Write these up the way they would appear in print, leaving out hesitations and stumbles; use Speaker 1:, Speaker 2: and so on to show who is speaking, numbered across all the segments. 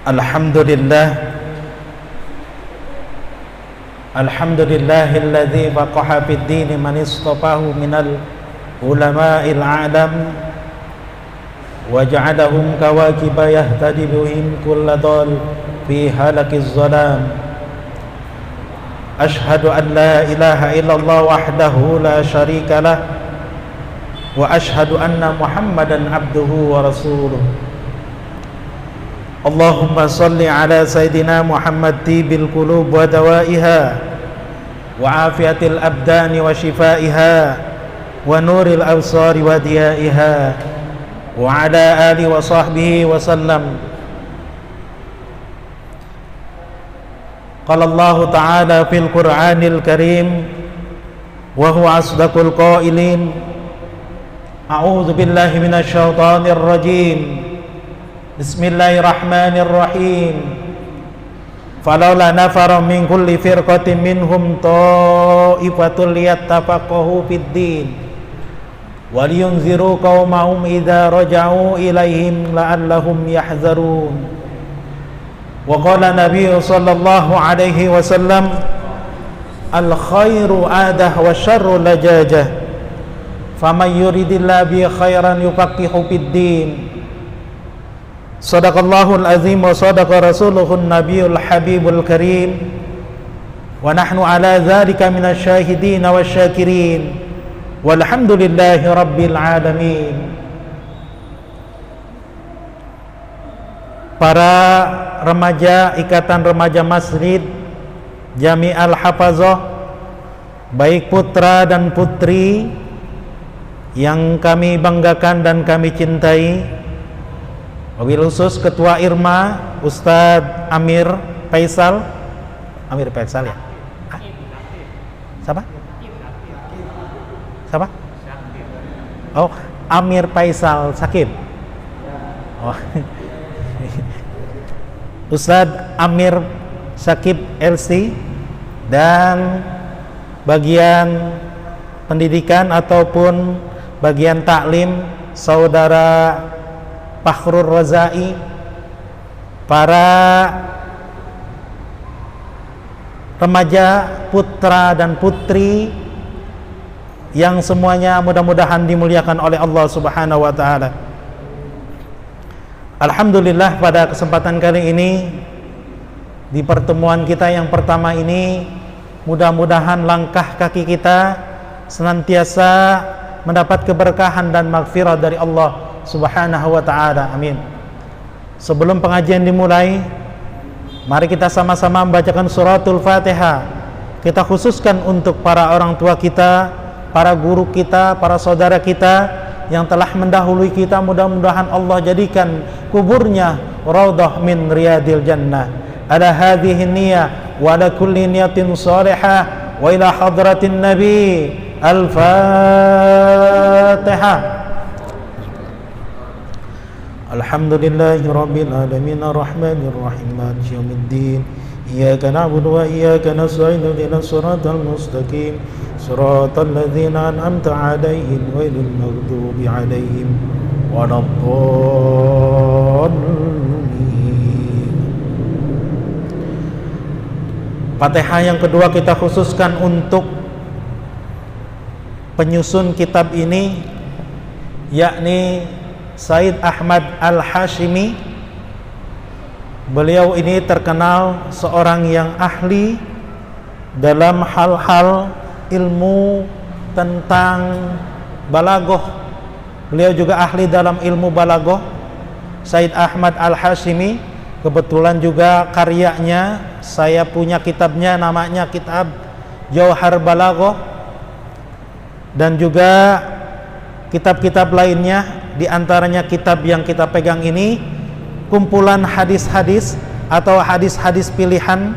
Speaker 1: Alhamdulillahilladzi faqaha fid din man istafahu minal ulama'il a'lam wa ja'alahum kawakiba yahtadi bihim kulla dal fi halakiz zalam. Ashhadu an la ilaha illallah wahdahu la syarika lah wa ashhadu anna Muhammadan abduhu wa rasuluh. Allahumma salli ala Sayyidina Muhammad tibil qulub wa dawaiha wa afiatil abdani wa shifaiha wa nuril absari wa diyaiha wa ala alihi wa sahbihi wa sallam. Qala Allah ta'ala fil Qur'anil Karim wa huwa asdaqul qailin. A'udzu billahi minasy syaithanir rajim. Bismillahirrahmanirrahim. Falaula nafara min kulli firqatin minhum ta'ifatul liyattafaqahu fid din wa liyunziru qaumahum idza raja'u ilaihim la'allahum yahzarun. Wa qala Nabi sallallahu alaihi wasallam, al khairu adah wa syarru lajajah, faman yuridillahu bi khairan yufaqihu fid din. Sadaqallahul azim wa sadaqa rasuluhun nabiyul habibul karim wa nahnu ala dzalika minasy syahidin wasyakirin walhamdulillahi rabbil alamin. Para remaja Ikatan Remaja Masjid Jami Al-Hafazah, baik putra dan putri yang kami banggakan dan kami cintai, wabil khusus Ketua Irma Ustadz Amir Faisal ya? Siapa? Oh, Amir Faisal Sakib. Oh. Ustadz Amir Sakib LC dan bagian pendidikan ataupun bagian taklim saudara Fakhrul Razai, para remaja putra dan putri yang semuanya mudah-mudahan dimuliakan oleh Allah Subhanahu wa taala. Alhamdulillah, pada kesempatan kali ini di pertemuan kita yang pertama ini, mudah-mudahan langkah kaki kita senantiasa mendapat keberkahan dan maghfirah dari Allah Subhanahu wa ta'ala, amin. Sebelum pengajian dimulai, mari kita sama-sama membacakan suratul Fatihah. Kita khususkan untuk para orang tua kita, para guru kita, para saudara kita yang telah mendahului kita. Mudah-mudahan Allah jadikan kuburnya raudhah min riyadil jannah. Ala hadhihi niyyah wa ala kulli niyatin salihah wa ila hadratin nabi. Al-Fatihah. Alhamdulillahi rabbil alamin arrahmanir rahim maliki yaumiddin iyyaka na'budu wa iyyaka nasta'in ihdinas siratal mustaqim siratal ladzina an'amta 'alaihim ghairil maghdubi 'alaihim waladdallin. Fatihah yang kedua kita khususkan untuk penyusun kitab ini, yakni Said Ahmad Al-Hashimi. Beliau ini terkenal seorang yang ahli dalam hal-hal ilmu tentang balaghah. Beliau juga ahli dalam ilmu balaghah. Said Ahmad Al-Hashimi, kebetulan juga karyanya saya punya kitabnya, namanya kitab Jauhar Balaghah, dan juga kitab-kitab lainnya. Di antaranya kitab yang kita pegang ini kumpulan hadis-hadis atau hadis-hadis pilihan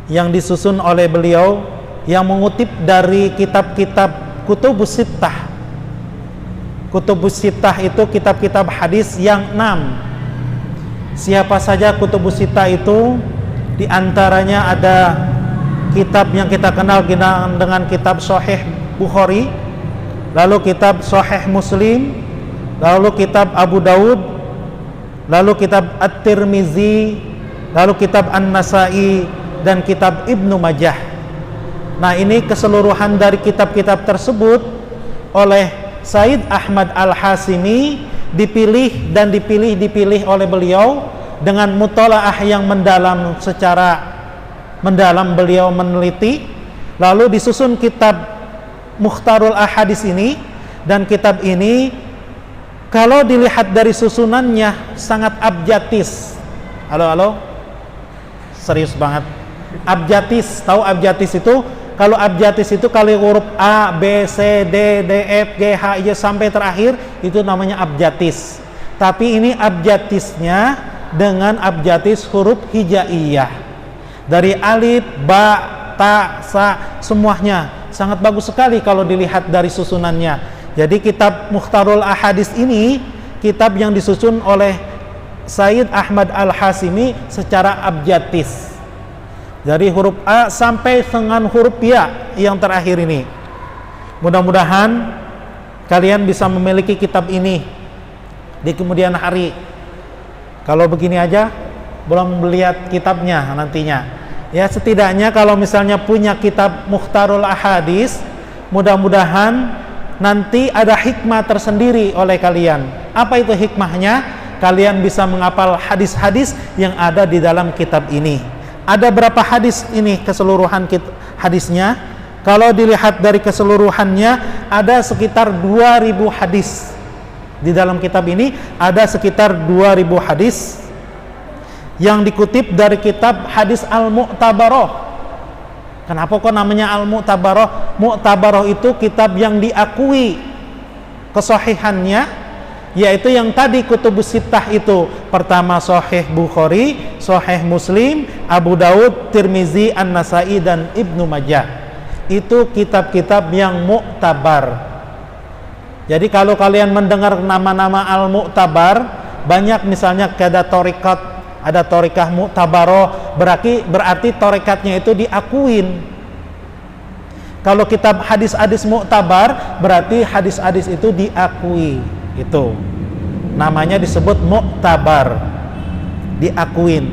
Speaker 1: yang disusun oleh beliau, yang mengutip dari kitab-kitab Kutubus Sittah. Kutubus Sittah itu kitab-kitab hadis yang 6. Siapa saja Kutubus Sittah itu? Di antaranya ada kitab yang kita kenal dengan kitab Sahih Bukhari, lalu kitab Sahih Muslim, lalu kitab Abu Daud, lalu kitab At-Tirmizi, lalu kitab An-Nasai, dan kitab Ibnu Majah. Nah, ini keseluruhan dari kitab-kitab tersebut oleh Said Ahmad Al-Hashimi dipilih oleh beliau dengan mutolaah yang mendalam, secara mendalam beliau meneliti, lalu disusun kitab Mukhtarul Ahadits ini. Dan kitab ini kalau dilihat dari susunannya sangat abjatis. Halo, serius banget. Abjatis, tahu abjatis itu? Kalau abjatis itu kalau huruf A, B, C, D, D, F, G, H, I sampai terakhir itu namanya abjatis. Tapi ini abjatisnya dengan abjatis huruf hijaiyah. Dari alif, ba, ta, sa, semuanya sangat bagus sekali kalau dilihat dari susunannya. Jadi kitab Mukhtarul Ahadits ini kitab yang disusun oleh Said Ahmad Al-Hashimi secara abjatis. Dari huruf A sampai dengan huruf Ya yang terakhir ini. Mudah-mudahan kalian bisa memiliki kitab ini di kemudian hari. Kalau begini aja belum melihat kitabnya nantinya. Ya, setidaknya kalau misalnya punya kitab Mukhtarul Ahadits, mudah-mudahan nanti ada hikmah tersendiri oleh kalian. Apa itu hikmahnya? Kalian bisa menghafal hadis-hadis yang ada di dalam kitab ini. Ada berapa hadis ini keseluruhan hadisnya? Kalau dilihat dari keseluruhannya ada sekitar 2000 hadis. Di dalam kitab ini ada sekitar 2000 hadis yang dikutip dari kitab Hadis Al-Mu'tabarah. Kenapa kok namanya Al-Mu'tabarah? Mu'tabarah itu kitab yang diakui kesahihannya, yaitu yang tadi kutubus sittah itu. Pertama Sahih Bukhari, Sahih Muslim, Abu Daud, Tirmizi, An-Nasai, dan Ibnu Majah. Itu kitab-kitab yang mu'tabar. Jadi kalau kalian mendengar nama-nama Al-Mu'tabar, banyak misalnya ada thariqat, ada thariqah mu'tabaroh, berarti thariqatnya itu diakuin. Kalau kitab hadis-hadis mu'tabar, berarti hadis-hadis itu diakui. Itu namanya disebut mu'tabar, diakuin.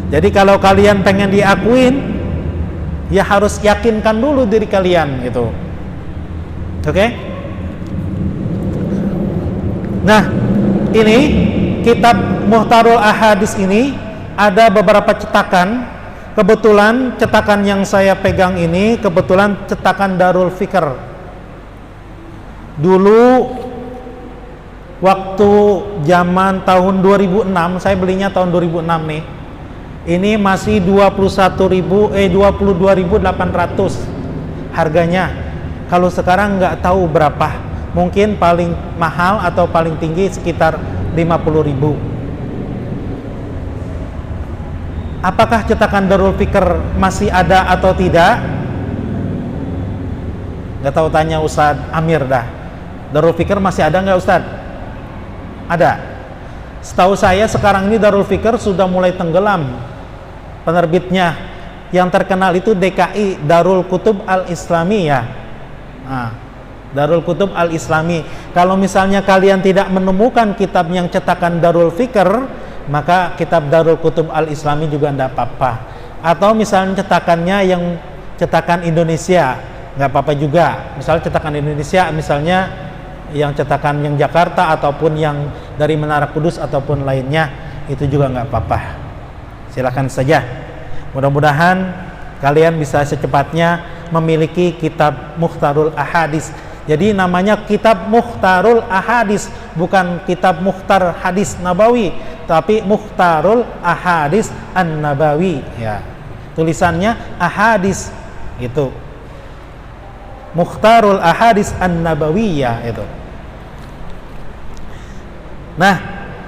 Speaker 1: Jadi kalau kalian pengen diakuin, ya harus yakinkan dulu diri kalian gitu. Oke? Nah, ini kitab Mukhtarul Ahadits ini ada beberapa cetakan. Kebetulan cetakan yang saya pegang ini kebetulan cetakan Darul Fikr. Dulu waktu zaman tahun 2006, saya belinya tahun 2006 nih. Ini masih 22.800 harganya. Kalau sekarang nggak tahu berapa. Mungkin paling mahal atau paling tinggi sekitar 50.000. Apakah cetakan Darul Fikr masih ada atau tidak? Nggak tahu, tanya Ustadz Amir dah. Darul Fikr masih ada nggak Ustadz? Ada. Setahu saya sekarang ini Darul Fikr sudah mulai tenggelam penerbitnya. Yang terkenal itu DKI, Darul Kutub Al-Islamiyah. Nah, Darul Kutub Al-Islami. Kalau misalnya kalian tidak menemukan kitab yang cetakan Darul Fikr, maka kitab Darul Kutub Al-Islami juga tidak apa-apa. Atau misalnya cetakannya yang cetakan Indonesia, nggak apa-apa juga. Misalnya cetakan Indonesia, misalnya yang cetakan yang Jakarta ataupun yang dari Menara Kudus ataupun lainnya, itu juga nggak apa-apa. Silakan saja. Mudah-mudahan kalian bisa secepatnya memiliki kitab Mukhtarul Ahadits. Jadi namanya kitab Mukhtarul Ahadits, bukan kitab Mukhtar Hadis Nabawi, tapi Mukhtarul Ahadits An-Nabawi ya. Tulisannya Ahadits itu. Mukhtarul Ahadits An-Nabawiyah itu. Nah,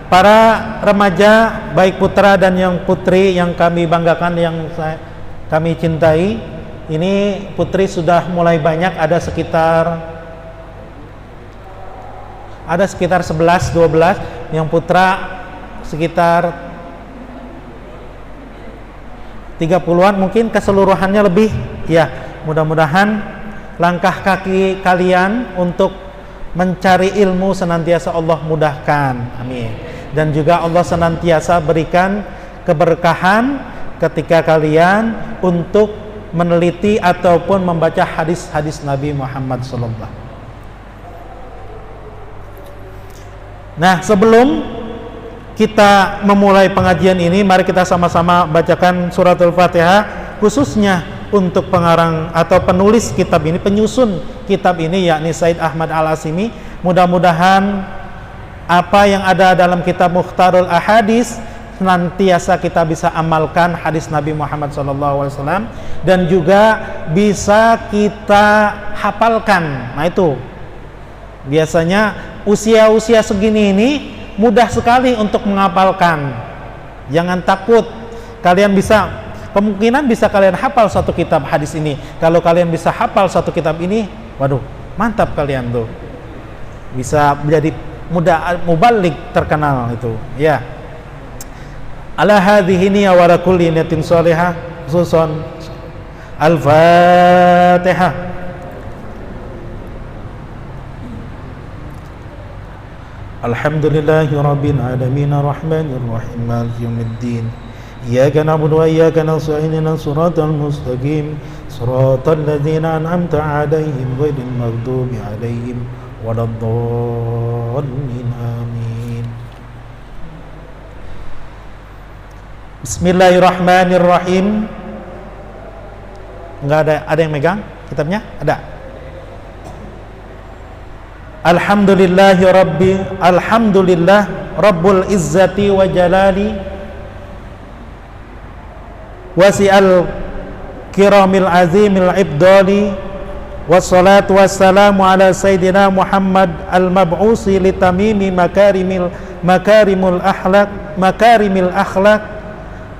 Speaker 1: para remaja baik putra dan yang putri yang kami banggakan, yang kami cintai, ini putri sudah mulai banyak, ada sekitar 11-12, yang putra sekitar 30-an mungkin, keseluruhannya lebih ya. Mudah-mudahan langkah kaki kalian untuk mencari ilmu senantiasa Allah mudahkan, amin. dan juga Allah senantiasa berikan keberkahan ketika kalian untuk meneliti ataupun membaca hadis-hadis Nabi Muhammad sallallahu. Nah, sebelum kita memulai pengajian ini, mari kita sama-sama bacakan suratul Fatihah, khususnya untuk pengarang atau penulis kitab ini, penyusun kitab ini, yakni Said Ahmad Al-Asimi. Mudah-mudahan apa yang ada dalam kitab Mukhtarul Ahadis senantiasa kita bisa amalkan hadis Nabi Muhammad SAW, dan juga bisa kita hafalkan. Nah, itu biasanya usia-usia segini ini mudah sekali untuk menghafalkan. Jangan takut, kalian bisa, kemungkinan bisa kalian hafal satu kitab hadis ini. Kalau kalian bisa hafal satu kitab ini, waduh, mantap kalian tuh. Bisa menjadi mubalik terkenal itu. Ya. Ala hadhihi niyya wa ala kulli niyatin shalihah, khususan Al-Fatihah. Alhamdulillahi rabbil alamin arrahmanir rahim maliki yaumiddin. Iyyaka na'budu wa iyyaka nasta'in ihdinas siratal mustaqim siratal ladzina an'amta 'alaihim ghairil maghdubi 'alaihim waladdallin. Amin. Bismillahirrahmanirrahim. Enggak ada yang megang kitabnya? Ada. Alhamdulillah Rabbul Izzati wa Jalali wasi'al kiramil azimil ibdali wassalatu wassalamu ala sayyidina Muhammad al-mab'usi litamimi makarimil akhlaq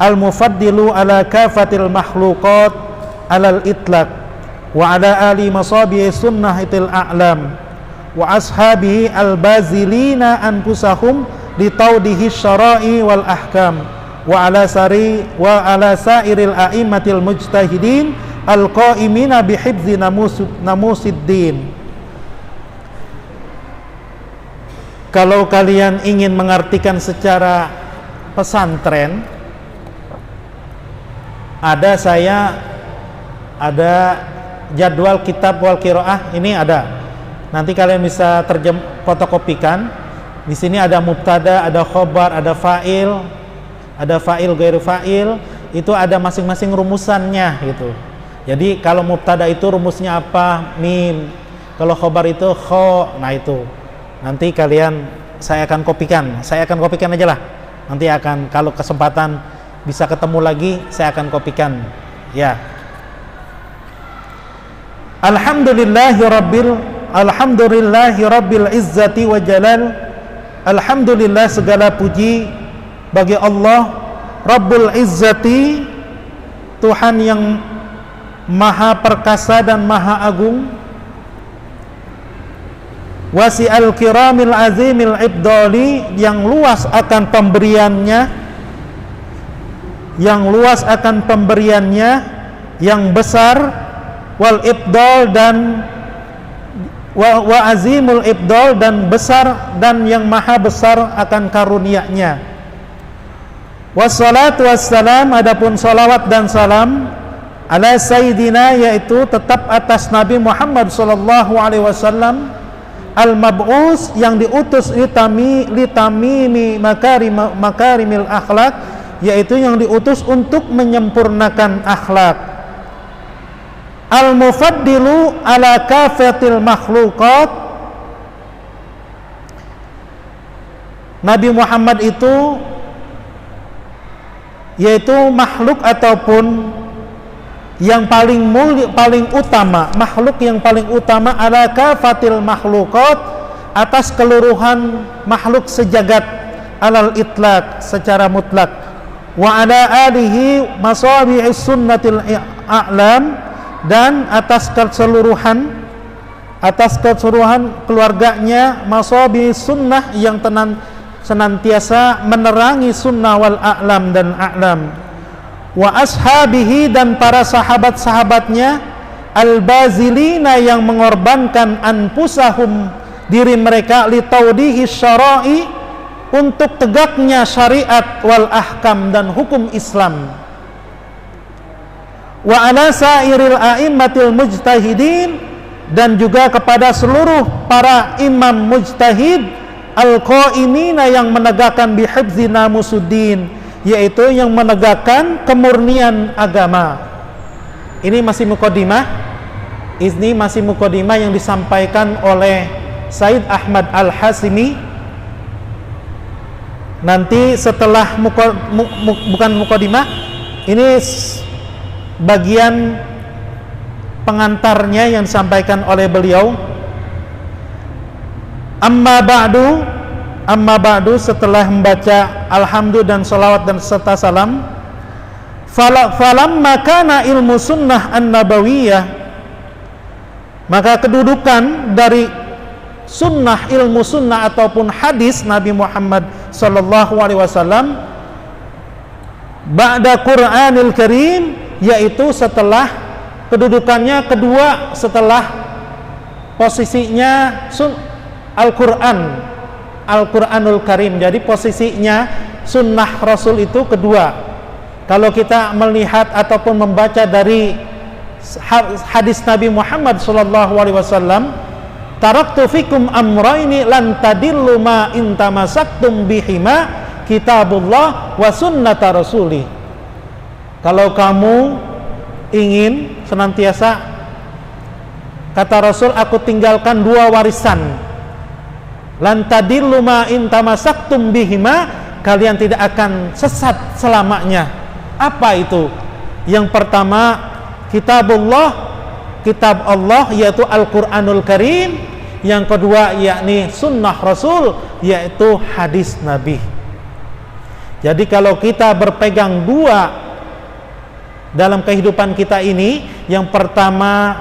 Speaker 1: al-mufaddilu ala kafatil makhluqat alal itlaq wa ala ali masabihi sunnahitil a'lam wa ashabihi al-bazilina anfusahum litaudihi syara'i wal ahkam wa ala sairil a'immatil mujtahidin al-qa'imina bihibzi namusiddin. Kalau kalian ingin mengartikan secara pesantren, ada jadwal kitab wal qiraah, ini ada. Nanti kalian bisa fotokopikan. Di sini ada mubtada, ada khobar, ada fa'il, ghairu fa'il. Itu ada masing-masing rumusannya gitu. Jadi kalau mubtada itu rumusnya apa? Mim. Kalau khobar itu kho. Nah, itu. Nanti saya akan kopikan aja lah. Nanti kalau kesempatan bisa ketemu lagi, saya akan kopikan. Ya. Alhamdulillahi Rabbil Izzati wa Jalal. Alhamdulillah, segala puji bagi Allah Rabbul Izzati, Tuhan yang maha perkasa dan maha agung. Wasi'al kiramil azimil ibdali, yang luas akan pemberiannya, yang besar. Wal ibdal dan wa azimul ibdal, dan besar dan yang maha besar akan karunia-Nya. Wassalatu wassalam, adapun salawat dan salam ala sayyidina, yaitu tetap atas Nabi Muhammad sallallahu alaihi wasallam, al-mab'us, yang diutus litamimi makarimil akhlak, yaitu yang diutus untuk menyempurnakan akhlak. Al-mufaddilu ala kafatil makhluqat, Nabi Muhammad itu yaitu makhluk ataupun yang paling mulia, paling utama, makhluk yang paling utama, ala kafatil makhluqat, atas keseluruhan makhluk sejagat, alal itlaq, secara mutlak. Wa ala alihi masabi'is sunnatil a'lam, dan atas keseluruhan keluarganya, masabi sunnah, yang senantiasa menerangi sunnah wal a'lam dan a'lam. Wa ashabihi, dan para sahabat-sahabatnya, al-bazilina, yang mengorbankan anfusahum, diri mereka, litaudihi syara'i, untuk tegaknya syariat wal ahkam dan hukum Islam. Wa ala sairil a'immatil mujtahidin, dan juga kepada seluruh para imam mujtahid al-qaimina yang menegakkan bihifzi namusuddin, yaitu yang menegakkan kemurnian agama. Ini masih mukadimah. Ini masih mukadimah yang disampaikan oleh Said Ahmad Al-Hasimi. Nanti setelah bukan mukadimah, ini bagian pengantarnya yang disampaikan oleh beliau. Amma ba'du, setelah membaca alhamdulillah dan salawat dan serta salam, falamma kana ilmu sunnah an-nabawiyah, maka kedudukan dari sunnah, ilmu sunnah ataupun hadis Nabi Muhammad sallallahu alaihi wasallam ba'da Qur'anil Karim, yaitu setelah kedudukannya kedua setelah posisinya Al-Qur'anul Karim. Jadi posisinya sunnah Rasul itu kedua. Kalau kita melihat ataupun membaca dari hadis Nabi Muhammad sallallahu alaihi wasallam, taraktu fikum amraini lan tadillu ma in tamassaktum bihima kitabullah wa sunnata rasuli. Kalau kamu ingin senantiasa, kata Rasul, aku tinggalkan dua warisan. Lan tadillu ma in tamassaktum bihima, kalian tidak akan sesat selamanya. Apa itu? Yang pertama, kitabullah, kitab Allah, yaitu Al-Qur'anul Karim. Yang kedua yakni sunnah Rasul, yaitu hadis Nabi. Jadi kalau kita berpegang dua dalam kehidupan kita ini, yang pertama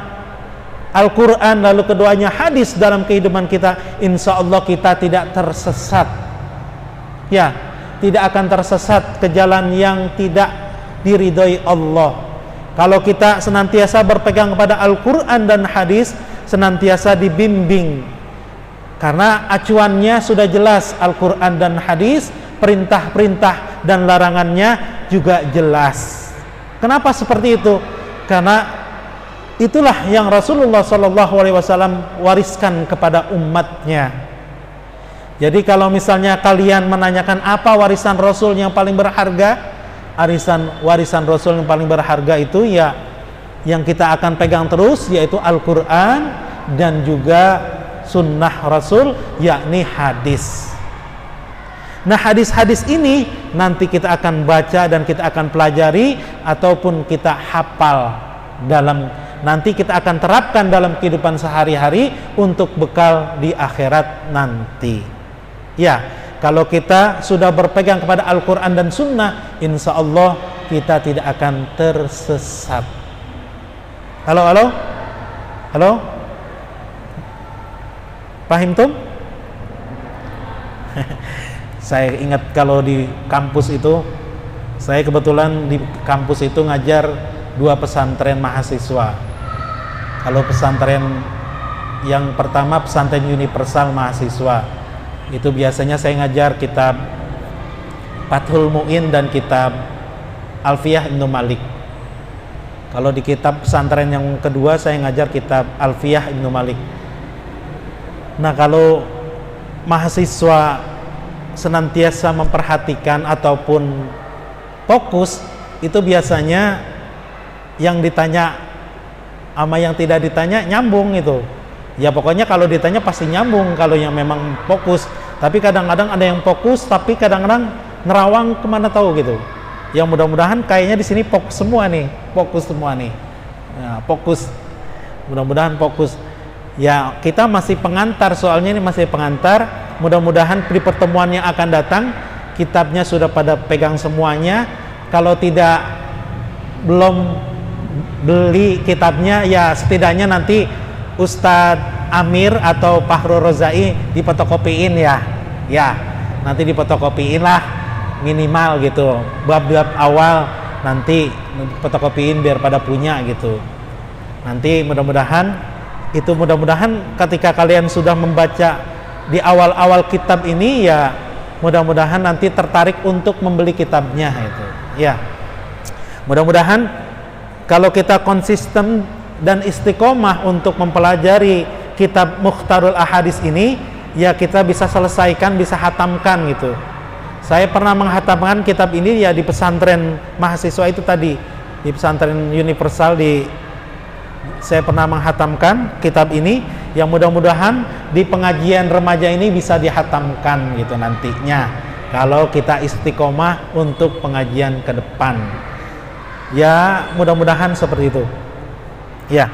Speaker 1: Al-Quran, lalu keduanya hadis dalam kehidupan kita, insya Allah kita tidak tersesat. Ya, tidak akan tersesat ke jalan yang tidak diridhoi Allah. Kalau kita senantiasa berpegang kepada Al-Quran dan hadis, senantiasa dibimbing, karena acuannya sudah jelas. Al-Quran dan hadis, perintah-perintah dan larangannya juga jelas. Kenapa seperti itu? Karena itulah yang Rasulullah SAW wariskan kepada umatnya. Jadi kalau misalnya kalian menanyakan apa warisan Rasul yang paling berharga, warisan Rasul yang paling berharga itu ya yang kita akan pegang terus, yaitu Al-Quran dan juga sunnah Rasul, yakni hadis. Nah, hadis-hadis ini nanti kita akan baca dan kita akan pelajari ataupun kita hafal nanti kita akan terapkan dalam kehidupan sehari-hari untuk bekal di akhirat nanti. Ya, kalau kita sudah berpegang kepada Al-Quran dan sunnah, insya Allah kita tidak akan tersesat. Halo? Pahim tum? Saya ingat kalau di kampus itu, saya kebetulan di kampus itu ngajar 2 pesantren mahasiswa. Kalau pesantren yang pertama pesantren universal mahasiswa, itu biasanya saya ngajar kitab Fathul Mu'in dan kitab Alfiyah Ibnu Malik. Kalau di kitab pesantren yang kedua saya ngajar kitab Alfiyah Ibnu Malik. Nah, kalau mahasiswa senantiasa memperhatikan ataupun fokus, itu biasanya yang ditanya sama yang tidak ditanya nyambung itu. Ya pokoknya kalau ditanya pasti nyambung kalau yang memang fokus. Tapi kadang-kadang ada yang fokus tapi kadang-kadang nerawang kemana tahu gitu. Yang mudah-mudahan kayaknya di sini fokus semua nih. Nah, fokus. Mudah-mudahan fokus. Ya, kita masih pengantar, soalnya ini masih pengantar. Mudah-mudahan di pertemuan yang akan datang kitabnya sudah pada pegang semuanya. Kalau tidak, belum beli kitabnya, ya setidaknya nanti Ustadz Amir atau Pak Rozai dipotokopiin ya. Ya, nanti dipotokopiin lah minimal gitu. Bab-bab awal nanti fotokopiin biar pada punya gitu. Nanti mudah-mudahan ketika kalian sudah membaca di awal-awal kitab ini, ya mudah-mudahan nanti tertarik untuk membeli kitabnya itu. Ya. Mudah-mudahan kalau kita konsisten dan istiqomah untuk mempelajari kitab Mukhtarul Ahadits ini, ya kita bisa selesaikan, bisa hatamkan gitu. Saya pernah menghatamkan kitab ini ya di pesantren mahasiswa itu tadi, di pesantren Universal saya pernah menghatamkan kitab ini, yang mudah-mudahan di pengajian remaja ini bisa dihatamkan gitu nantinya kalau kita istiqomah untuk pengajian ke depan. Ya, mudah-mudahan seperti itu. Ya.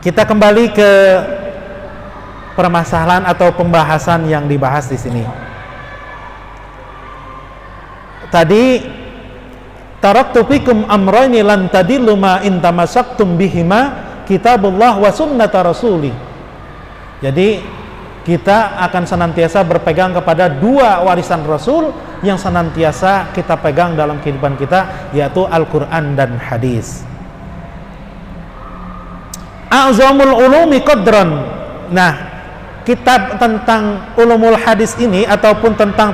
Speaker 1: Kita kembali ke permasalahan atau pembahasan yang dibahas di sini. Tadi taraktu fikum amrayni lan tadillu ma in tamassaktum bihima kitabullah wa sunnata rasuli. Jadi kita akan senantiasa berpegang kepada dua warisan Rasul yang senantiasa kita pegang dalam kehidupan kita, yaitu Al-Quran dan hadis. A'zamul ulumi qadran. Nah, kitab tentang ulumul hadis ini ataupun tentang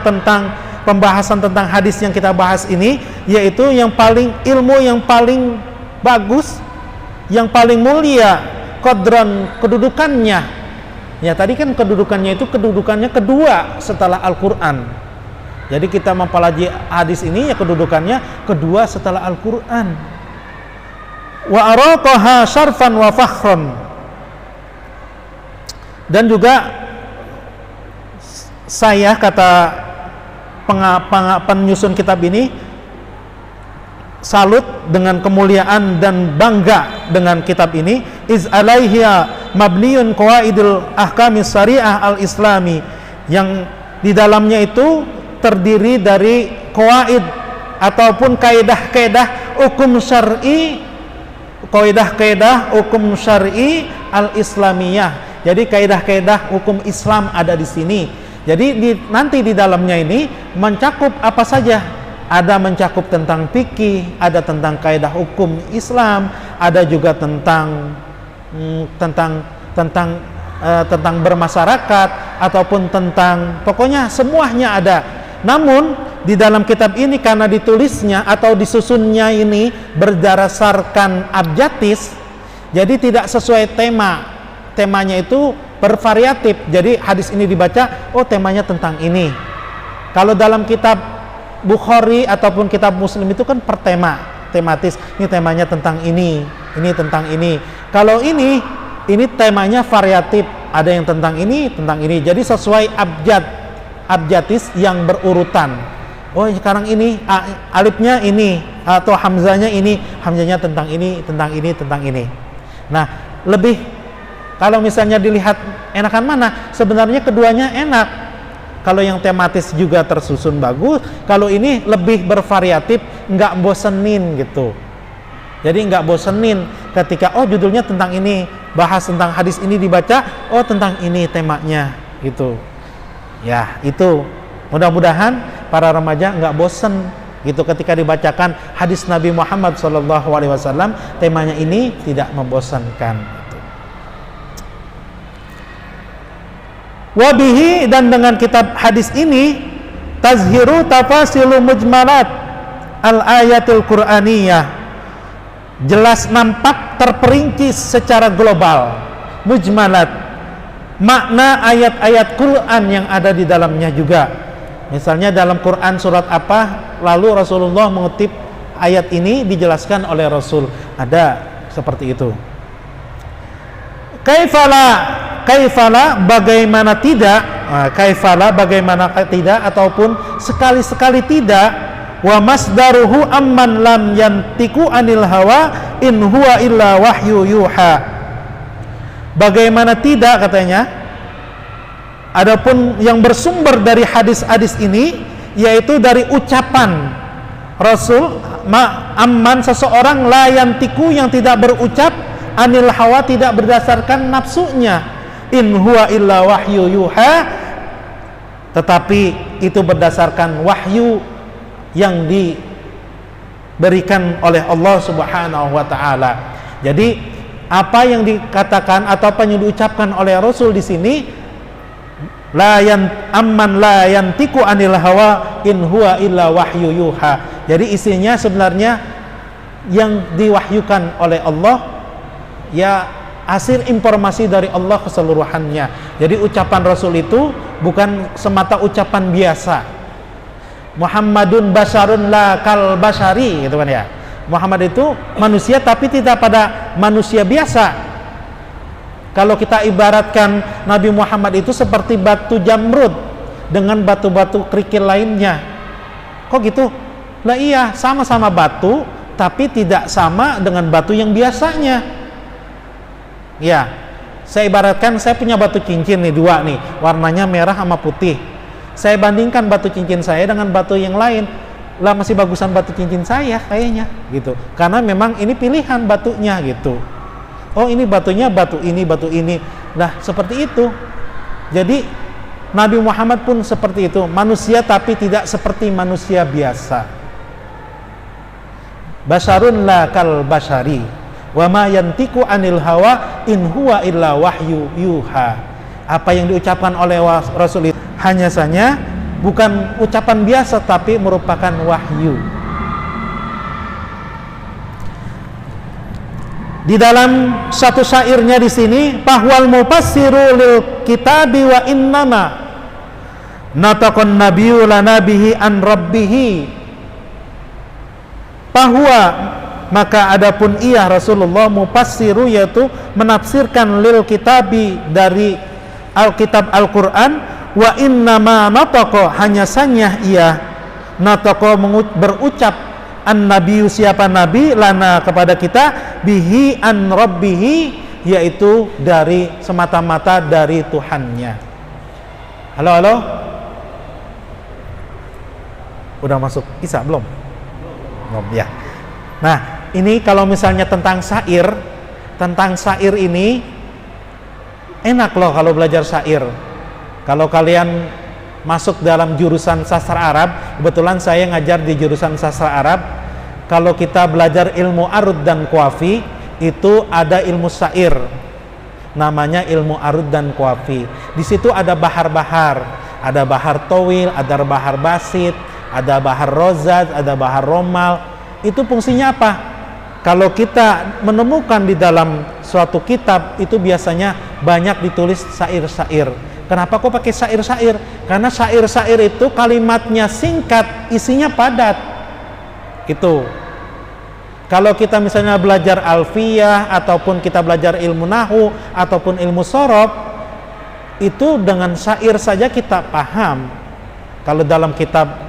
Speaker 1: pembahasan tentang hadis yang kita bahas ini, yaitu yang paling ilmu yang paling bagus, yang paling mulia, qadran, kedudukannya. Ya, tadi kan kedudukannya kedua setelah Al-Quran. Jadi kita mempelajari hadis ini ya kedudukannya kedua setelah Al-Quran. Wa araqaha syarfan wa fakhran. Dan juga saya kata penyusun kitab ini salut dengan kemuliaan dan bangga dengan kitab ini. Iz alaihiya mabniyun qawaidul ahkamis syariah al-islami, yang di dalamnya itu terdiri dari qawaid ataupun kaidah-kaidah hukum syar'i, kaidah-kaidah hukum syar'i al-islamiyah. Jadi kaidah-kaidah hukum Islam ada di sini. Jadi nanti di dalamnya ini mencakup apa saja. Ada mencakup tentang fikih, ada tentang kaidah hukum Islam, ada juga tentang bermasyarakat ataupun tentang, pokoknya semuanya ada. Namun di dalam kitab ini karena ditulisnya atau disusunnya ini berdasarkan abjatis, jadi tidak sesuai tema. Temanya itu bervariatif. Jadi hadis ini dibaca, oh temanya tentang ini. Kalau dalam kitab Bukhari ataupun kitab Muslim itu kan per tema, tematis. Ini temanya tentang ini tentang ini. Kalau ini temanya variatif, ada yang tentang ini. Jadi sesuai abjatis yang berurutan. Oh, sekarang ini alifnya ini atau hamzanya ini, hamzanya tentang ini. Nah, lebih kalau misalnya dilihat enakan mana? Sebenarnya keduanya enak. Kalau yang tematis juga tersusun bagus, kalau ini lebih bervariatif, nggak bosenin gitu. Jadi nggak bosenin ketika judulnya tentang ini, bahas tentang hadis ini dibaca, tentang ini temanya gitu. Ya, itu mudah-mudahan para remaja nggak bosen gitu ketika dibacakan hadis Nabi Muhammad SAW, temanya ini tidak membosankan. Wabihi, dan dengan kitab hadis ini tazhiru tafasilu mujmalat al-ayatil Qur'aniyah, jelas nampak terperinci secara global, mujmalat, makna ayat-ayat Quran yang ada di dalamnya juga. Misalnya dalam Quran surat apa, lalu Rasulullah mengutip ayat ini dijelaskan oleh Rasul, ada seperti itu. Kaifala bagaimana tidak, ataupun sekali-sekali tidak. Wa masdaruhu amman lam yantiku anil hawa in huwa illa wahyu yuha. Bagaimana tidak katanya, adapun yang bersumber dari hadis-hadis ini yaitu dari ucapan Rasul, amman seseorang la yantiku yang tidak berucap, anil hawa tidak berdasarkan nafsunya, in huwa illa wahyu yuha, tetapi itu berdasarkan wahyu yang diberikan oleh Allah Subhanahu wa taala. Jadi apa yang dikatakan atau apa yang diucapkan oleh Rasul di sini amman la yantiku anil hawa in huwa illa wahyu yuha. Jadi isinya sebenarnya yang diwahyukan oleh Allah ya hasil informasi dari Allah keseluruhannya. Jadi ucapan Rasul itu bukan semata ucapan biasa. Muhammadun basyarun la kal basyari gitu kan ya. Muhammad itu manusia tapi tidak pada manusia biasa. Kalau kita ibaratkan Nabi Muhammad itu seperti batu jamrud dengan batu-batu kerikil lainnya. Kok gitu? Lah iya, sama-sama batu tapi tidak sama dengan batu yang biasanya. Ya, saya ibaratkan saya punya batu cincin nih dua nih, warnanya merah sama putih. Saya bandingkan batu cincin saya dengan batu yang lain. Lah masih bagusan batu cincin saya kayaknya gitu. Karena memang ini pilihan batunya gitu. Oh ini batunya batu ini. Nah seperti itu. Jadi Nabi Muhammad pun seperti itu, manusia tapi tidak seperti manusia biasa. Basyarun la kal basyari wa ma yantiku anil hawa in huwa illa wahyu yuha. Apa yang diucapkan oleh Rasul itu hanya saja bukan ucapan biasa tapi merupakan wahyu. Di dalam satu syairnya di sini, bahwal mufassiru lil kitabi wa innama nataqan nabiyyu lana bihi an rabbih. Bahwa maka adapun ia Rasulullah mufassiru yaitu menafsirkan lil kitabi dari Alkitab Al-Qur'an, wa innama nataqa hanya sanya ia nataqa berucap an-nabiyyu siapa nabi lana kepada kita bihi an rabbihi yaitu dari semata-mata dari Tuhannya. Halo. Udah masuk Isa belum ya. Nah, ini kalau misalnya tentang syair ini enak loh kalau belajar syair. Kalau kalian masuk dalam jurusan sastra Arab, kebetulan saya ngajar di jurusan sastra Arab. Kalau kita belajar ilmu arud dan qafi, itu ada ilmu syair, namanya ilmu arud dan qafi. Di situ ada bahar-bahar, ada bahar towil, ada bahar basit, ada bahar rozad, ada bahar romal. Itu fungsinya apa? Kalau kita menemukan di dalam suatu kitab itu biasanya banyak ditulis syair-syair. Kenapa kok pakai syair-syair? Karena syair-syair itu kalimatnya singkat, isinya padat. Itu. Kalau kita misalnya belajar alfiyah ataupun kita belajar ilmu nahu ataupun ilmu sorof, itu dengan syair saja kita paham. Kalau dalam kitab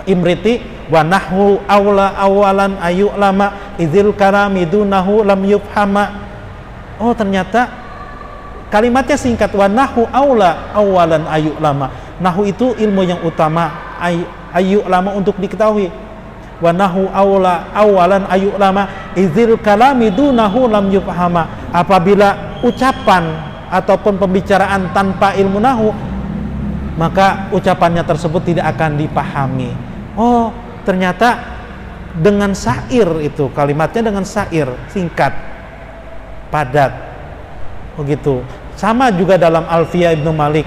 Speaker 1: Imriti wa nahwu awla awalan ayu lama idzil karamidu nahu lam yufhama. Oh ternyata kalimatnya singkat, wa nahu aula awalan ayu lama. Nahu itu ilmu yang utama, ayu lama untuk diketahui. Wa nahu aula awalan ayu lama idzil kalami dunahu lam yufhama. Apabila ucapan ataupun pembicaraan tanpa ilmu nahu, maka ucapannya tersebut tidak akan dipahami. Oh, ternyata dengan syair itu, kalimatnya dengan syair, singkat, padat. Begitu. Sama juga dalam Alfiyah Ibnu Malik.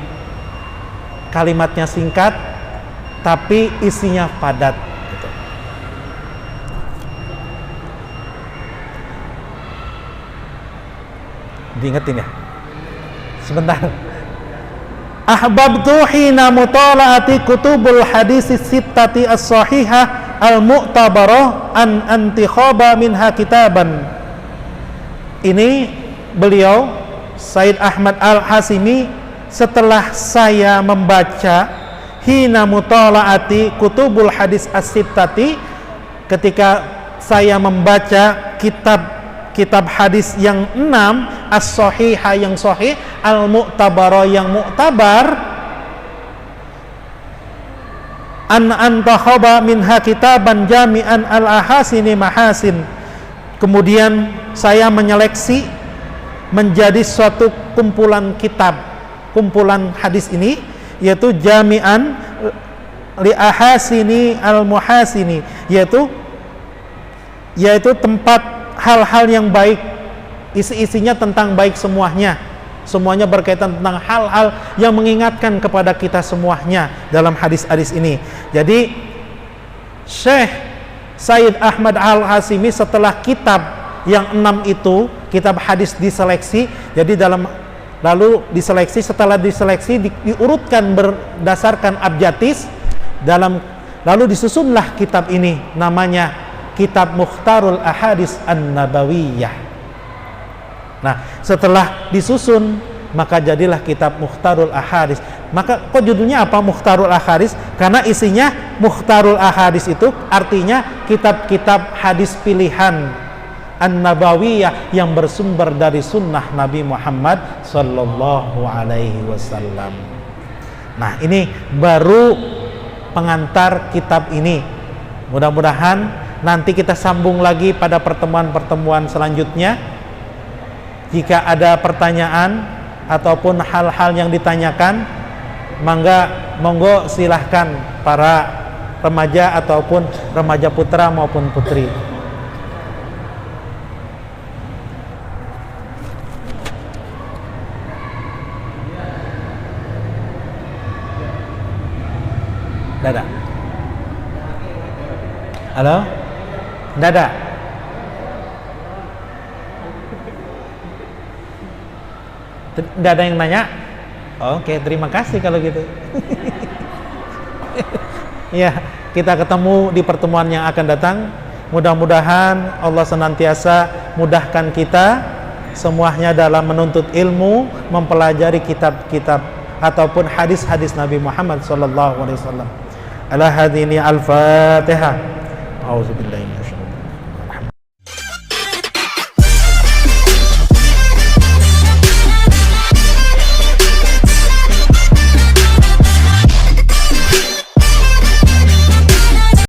Speaker 1: Kalimatnya singkat tapi isinya padat gitu. Diingetin ya. Sebentar. Ahbabtu hina mutala'ati kutubul hadis sittati as-sahihah al-mu'tabarah an antikhaba minha kitaban. Ini beliau Said Ahmad Al-Hasimi setelah saya membaca hina mutala'ati kutubul hadis as-sittati, ketika saya membaca kitab hadis yang 6 as-sahihah yang sahih, al-mu'tabarah yang mu'tabar, an antakhaba minha kitaban jami'an al-ahasini mahasin. Kemudian saya menyeleksi menjadi suatu kumpulan kitab, kumpulan hadis ini, yaitu jami'an li ahasini al-muhasini, yaitu tempat hal-hal yang baik, isi-isinya tentang baik semuanya, semuanya berkaitan tentang hal-hal yang mengingatkan kepada kita semuanya dalam hadis-hadis ini. Jadi Syekh Sayyid Ahmad Al-Hashimi setelah kitab yang 6 itu, kitab hadis diseleksi, jadi lalu diseleksi, setelah diseleksi diurutkan berdasarkan abjatis lalu disusunlah kitab ini, namanya Kitab Mukhtarul Ahadits An-Nabawiyah. Nah, setelah disusun maka jadilah kitab Mukhtarul Ahadits. Maka kok judulnya apa Mukhtarul Ahadits? Karena isinya Mukhtarul Ahadits itu artinya kitab-kitab hadis pilihan An-Nabawiyah yang bersumber dari sunnah Nabi Muhammad sallallahu alaihi wasallam. Nah, ini baru pengantar kitab ini. Mudah-mudahan nanti kita sambung lagi pada pertemuan-pertemuan selanjutnya. Jika ada pertanyaan ataupun hal-hal yang ditanyakan, monggo silahkan para remaja ataupun remaja putra maupun putri. Dada. Halo? Dada. Tidak ada yang nanya? Oke, terima kasih kalau gitu. Ya, kita ketemu di pertemuan yang akan datang. Mudah-mudahan Allah senantiasa mudahkan kita semuanya dalam menuntut ilmu, mempelajari kitab-kitab ataupun hadis-hadis Nabi Muhammad sallallahu alaihi wasallam. Ala hadini al-Fatihah. A'udzubillahi